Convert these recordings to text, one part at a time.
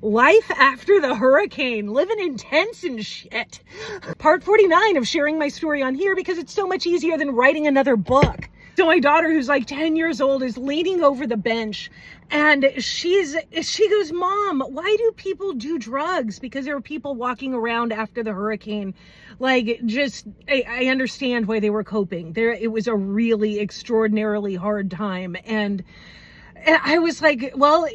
Life after the hurricane, living in tents and shit. Part 49 of sharing my story on here because it's so much easier than writing another book. So my daughter, who's like 10 years old, is leaning over the bench and she goes, "Mom, why do people do drugs?" Because there were people walking around after the hurricane. Like, just, I understand why they were coping. It was a really extraordinarily hard time. And I was like, well,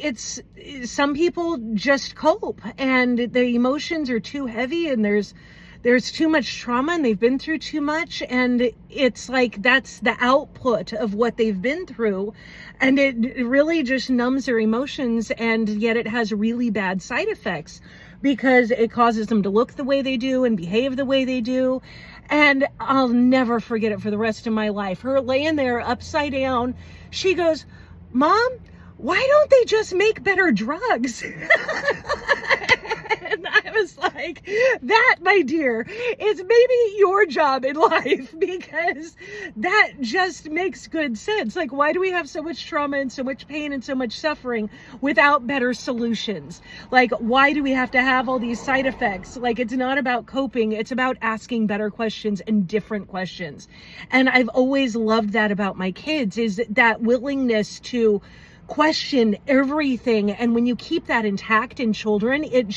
some people just cope and the emotions are too heavy and there's too much trauma and they've been through too much. And it's like, that's the output of what they've been through. And it really just numbs their emotions. And yet it has really bad side effects because it causes them to look the way they do and behave the way they do. And I'll never forget it for the rest of my life. Her laying there upside down, she goes, "Mom, why don't they just make better drugs?" And I was like, that, my dear, is maybe your job in life, because that just makes good sense. Like, why do we have so much trauma and so much pain and so much suffering without better solutions? Like, why do we have to have all these side effects? Like, it's not about coping. It's about asking better questions and different questions. And I've always loved that about my kids, is that willingness to question everything. And when you keep that intact in children, it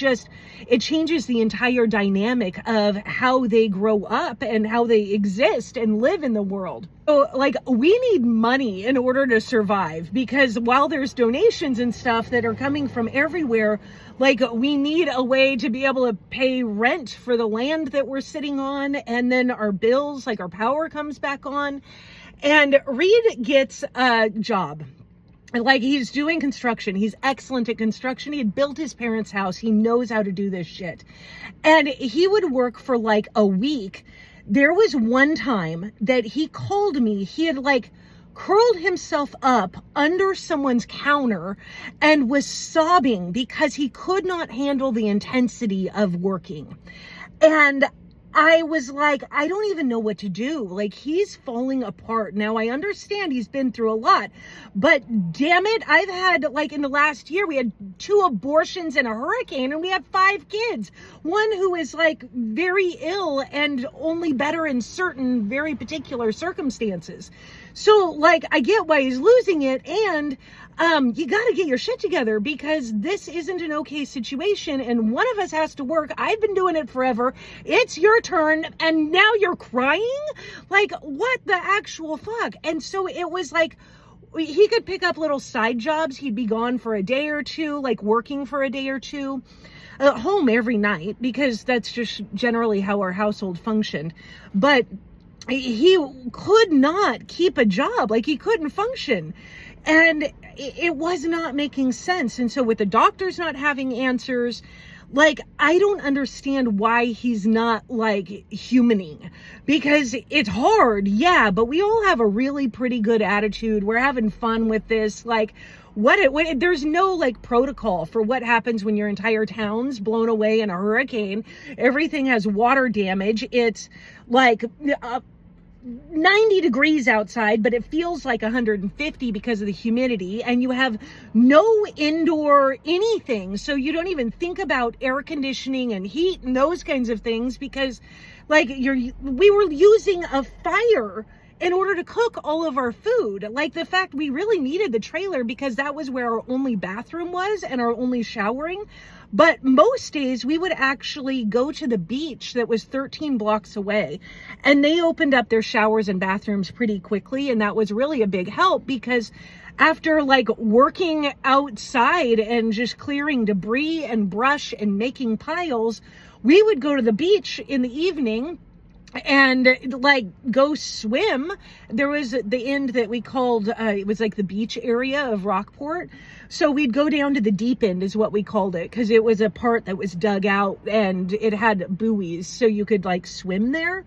changes the entire dynamic of how they grow up and how they exist and live in the world. So, like, we need money in order to survive, because while there's donations and stuff that are coming from everywhere, like, we need a way to be able to pay rent for the land that we're sitting on, and then our bills, like our power comes back on. And Reed gets a job. Like, he's doing construction. He's excellent at construction. He had built his parents' house. He knows how to do this shit. And he would work for like a week. There was one time that he called me. He had like curled himself up under someone's counter and was sobbing because he could not handle the intensity of working. And I was like, I don't even know what to do. Like, he's falling apart. Now, I understand he's been through a lot, but damn it, I've had, like, in the last year, we had 2 abortions and a hurricane, and we have 5 kids. One who is, like, very ill and only better in certain very particular circumstances. So, like, I get why he's losing it, and you got to get your shit together, because this isn't an okay situation, and one of us has to work. I've been doing it forever. It's your turn, and now you're crying? Like, what the actual fuck? And so it was like, he could pick up little side jobs. He'd be gone for a day or two, like working for a day or two. Home every night, because that's just generally how our household functioned. But he could not keep a job. Like, he couldn't function. And it was not making sense. And so with the doctors not having answers, like, I don't understand why he's not, like, humaning, because it's hard. Yeah, but we all have a really pretty good attitude. We're having fun with this. Like, there's no, like, protocol for what happens when your entire town's blown away in a hurricane. Everything has water damage. It's like 90 degrees outside, but it feels like 150 because of the humidity, and you have no indoor anything. So you don't even think about air conditioning and heat and those kinds of things, because, like, we were using a fire in order to cook all of our food. Like, the fact we really needed the trailer because that was where our only bathroom was and our only showering. But most days we would actually go to the beach that was 13 blocks away, and they opened up their showers and bathrooms pretty quickly. And that was really a big help, because after, like, working outside and just clearing debris and brush and making piles, we would go to the beach in the evening and, like, go swim. There was the end that we called, it was like the beach area of Rockport. So we'd go down to the deep end is what we called it, because it was a part that was dug out and it had buoys so you could, like, swim there.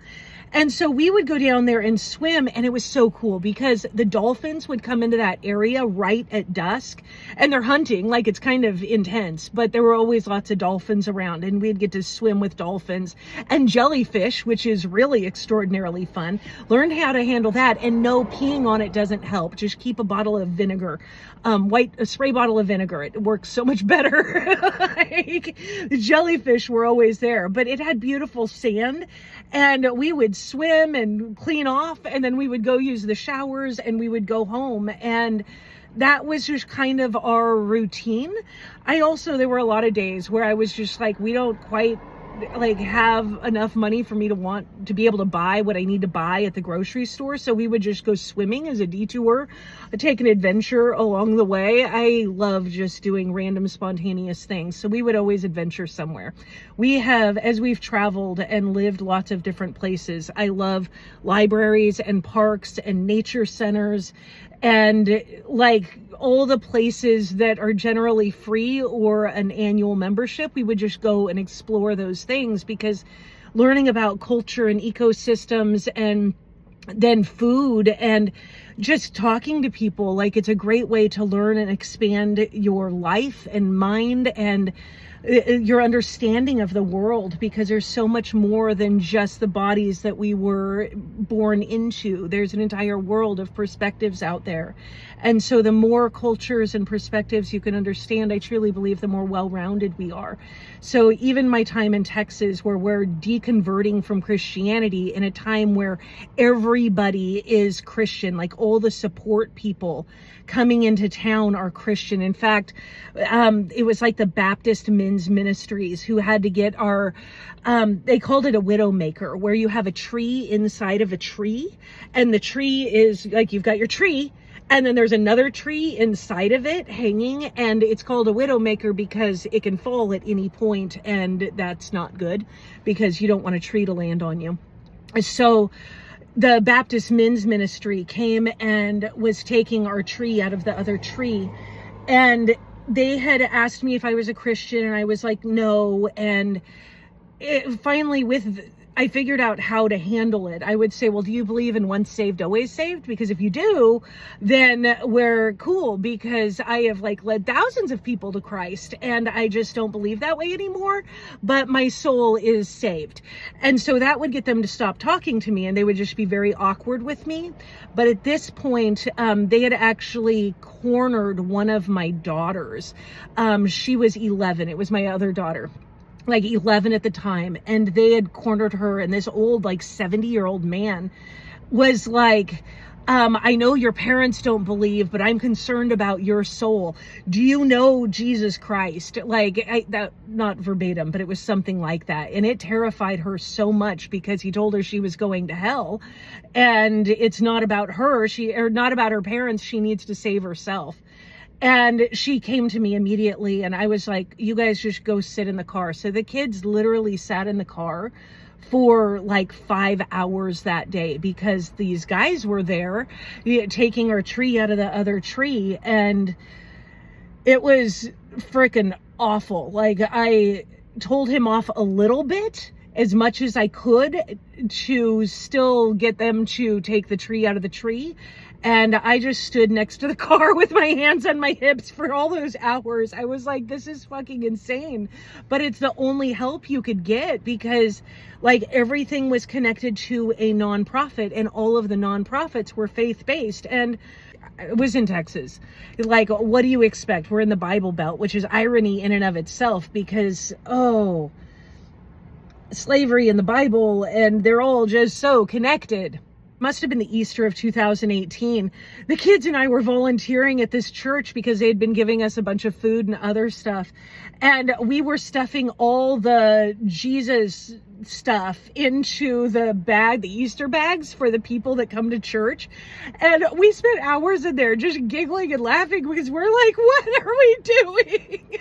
And so we would go down there and swim, and it was so cool because the dolphins would come into that area right at dusk, and they're hunting. Like, it's kind of intense, but there were always lots of dolphins around, and we'd get to swim with dolphins and jellyfish, which is really extraordinarily fun. Learned how to handle that, and no, peeing on it doesn't help. Just keep a bottle of vinegar, spray bottle of vinegar. It works so much better. Like, the jellyfish were always there, but it had beautiful sand, and we would swim and clean off, and then we would go use the showers, and we would go home, and that was just kind of our routine. There were a lot of days where I was just like, we don't quite like have enough money for me to be able to buy what I need to buy at the grocery store. So we would just go swimming as a detour, take an adventure along the way. I love just doing random spontaneous things. So we would always adventure somewhere. As we've traveled and lived lots of different places, I love libraries and parks and nature centers and like all the places that are generally free or an annual membership. We would just go and explore those things, because learning about culture and ecosystems and then food and just talking to people, like, it's a great way to learn and expand your life and mind and your understanding of the world, because there's so much more than just the bodies that we were born into. There's an entire world of perspectives out there. And so the more cultures and perspectives you can understand, I truly believe the more well-rounded we are. So even my time in Texas, where we're deconverting from Christianity in a time where everybody is Christian, like all the support people coming into town are Christian. In fact, it was like the Baptist men's ministries who had to get they called it a widow maker, where you have a tree inside of a tree, and the tree is like, you've got your tree, and then there's another tree inside of it hanging, and it's called a widow maker because it can fall at any point, and that's not good, because you don't want a tree to land on you. So the Baptist men's ministry came and was taking our tree out of the other tree, and they had asked me if I was a Christian, and I was like, no. And finally, I figured out how to handle it. I would say, well, do you believe in once saved, always saved? Because if you do, then we're cool, because I have like led thousands of people to Christ, and I just don't believe that way anymore, but my soul is saved. And so that would get them to stop talking to me, and they would just be very awkward with me. But at this point, they had actually cornered one of my daughters. She was 11. It was my other daughter, like 11 at the time, and they had cornered her, and this old, like 70-year-old man was like, I know your parents don't believe, but I'm concerned about your soul. Do you know Jesus Christ? Like, not verbatim, but it was something like that. And it terrified her so much, because he told her she was going to hell, and it's not about her, not about her parents. She needs to save herself. And she came to me immediately, and I was like, you guys just go sit in the car. So the kids literally sat in the car for like 5 hours that day, because these guys were there taking our tree out of the other tree, and it was freaking awful. Like, I told him off a little bit, as much as I could, to still get them to take the tree out of the tree. And I just stood next to the car with my hands on my hips for all those hours. I was like, this is fucking insane. But it's the only help you could get, because like everything was connected to a nonprofit, and all of the nonprofits were faith-based. And it was in Texas. Like, what do you expect? We're in the Bible Belt, which is irony in and of itself, because, slavery in the Bible, and they're all just so connected. Must have been the Easter of 2018. The kids and I were volunteering at this church because they had been giving us a bunch of food and other stuff. And we were stuffing all the Jesus stuff into the Easter bags for the people that come to church. And we spent hours in there just giggling and laughing, because we're like, what are we doing?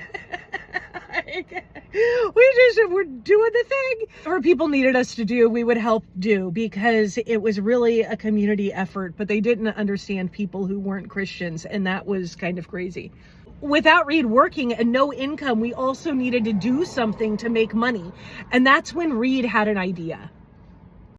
We're doing the thing. Or people needed us to do, we would help do, because it was really a community effort, but they didn't understand people who weren't Christians, and that was kind of crazy. Without Reed working and no income, we also needed to do something to make money. And that's when Reed had an idea.